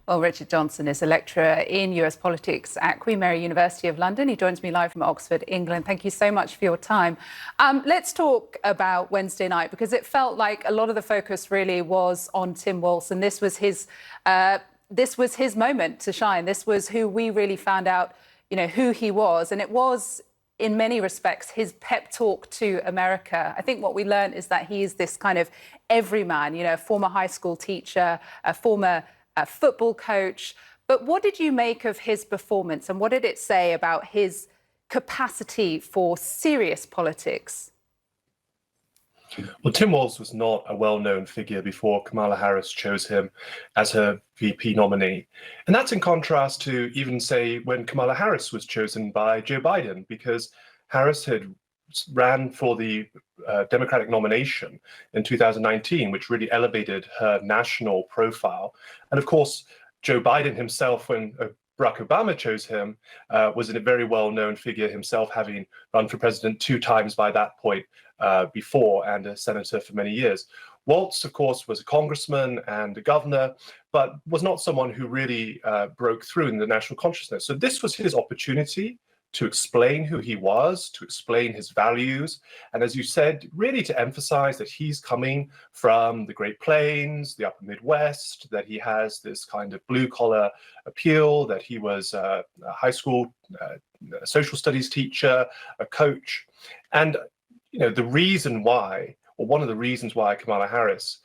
Well, Richard Johnson is a lecturer in US politics at Queen Mary University of London. He joins me live from Oxford, England. Thank you so much for your time. Let's talk about Wednesday night, because it felt like a lot of the focus really was on Tim Walz, and this was his moment to shine. This was who we really found out, who he was, and it was, in many respects, his pep talk to America. I think what we learned is that he is this kind of everyman, a former high school teacher, a former football coach. But what did you make of his performance, and what did it say about his capacity for serious politics? Well, Tim Walz was not a well-known figure before Kamala Harris chose him as her VP nominee. And that's in contrast to even, say, when Kamala Harris was chosen by Joe Biden, because Harris had ran for the Democratic nomination in 2019, which really elevated her national profile. And of course, Joe Biden himself, when Barack Obama chose him, was a very well-known figure himself, having run for president 2 times by that point before, and a senator for many years. Walz, of course, was a congressman and a governor, but was not someone who really broke through in the national consciousness. So this was his opportunity to explain who he was, to explain his values, and as you said, really to emphasize that he's coming from the Great Plains, the Upper Midwest, that he has this kind of blue-collar appeal, that he was a high school social studies teacher, a coach. And the reason why, or one of the reasons why Kamala Harris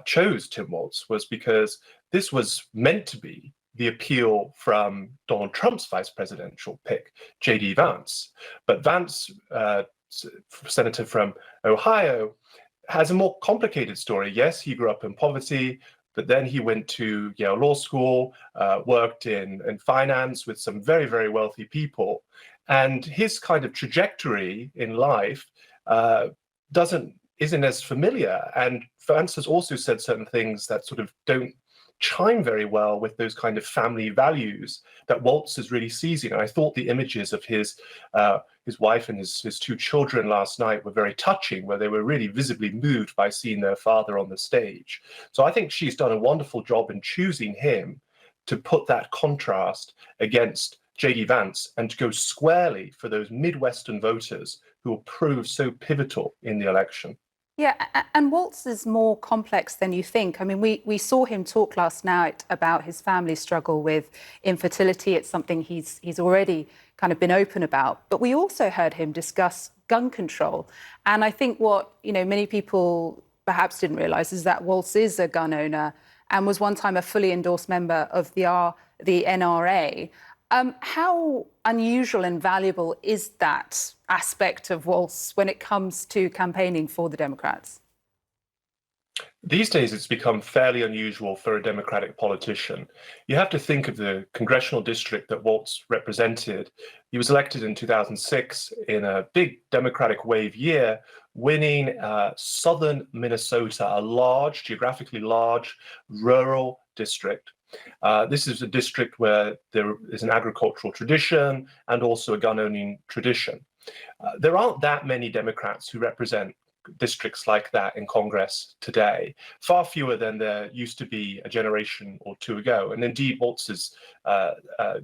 chose Tim Walz was because this was meant to be the appeal from Donald Trump's vice presidential pick, J.D. Vance. But Vance, senator from Ohio, has a more complicated story. Yes, he grew up in poverty, but then he went to Yale Law School, worked in finance with some very, very wealthy people. And his kind of trajectory in life isn't as familiar. And Vance has also said certain things that sort of don't chime very well with those kind of family values that Walz is really seizing. And I thought the images of his wife and his 2 children last night were very touching, where they were really visibly moved by seeing their father on the stage. So I think she's done a wonderful job in choosing him to put that contrast against J.D. Vance and to go squarely for those Midwestern voters who will prove so pivotal in the election. Yeah, and Walz is more complex than you think. I mean, we saw him talk last night about his family struggle with infertility. It's something he's already kind of been open about. But we also heard him discuss gun control. And I think what, many people perhaps didn't realize is that Walz is a gun owner and was one time a fully endorsed member of the NRA. How unusual and valuable is that aspect of Walz when it comes to campaigning for the Democrats? These days, it's become fairly unusual for a Democratic politician. You have to think of the congressional district that Walz represented. He was elected in 2006 in a big Democratic wave year, winning southern Minnesota, a geographically large, rural district. This is a district where there is an agricultural tradition and also a gun-owning tradition. There aren't that many Democrats who represent districts like that in Congress today, far fewer than there used to be a generation or 2 ago. And indeed, Walz's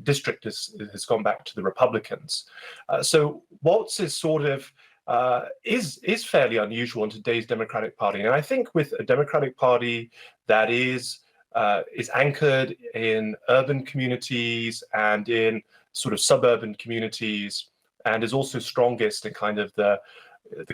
district has gone back to the Republicans. So Walz is sort of is fairly unusual in today's Democratic Party. And I think with a Democratic Party that is anchored in urban communities and in sort of suburban communities, and is also strongest in kind of the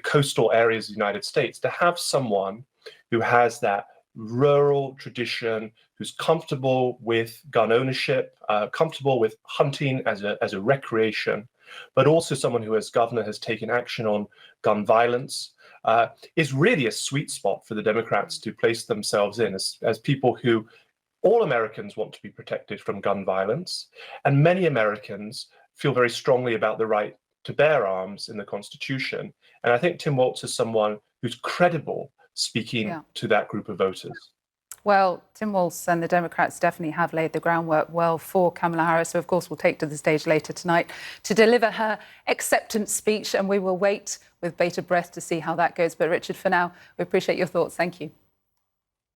coastal areas of the United States, to have someone who has that rural tradition, who's comfortable with gun ownership, comfortable with hunting as a recreation, but also someone who, as governor, has taken action on gun violence, is really a sweet spot for the Democrats to place themselves in as people who, all Americans want to be protected from gun violence, and many Americans feel very strongly about the right to bear arms in the Constitution. And I think Tim Walz is someone who's credible speaking to that group of voters. Well, Tim Walz and the Democrats definitely have laid the groundwork well for Kamala Harris, who, of course, will take to the stage later tonight to deliver her acceptance speech. And we will wait with bated breath to see how that goes. But Richard, for now, we appreciate your thoughts. Thank you.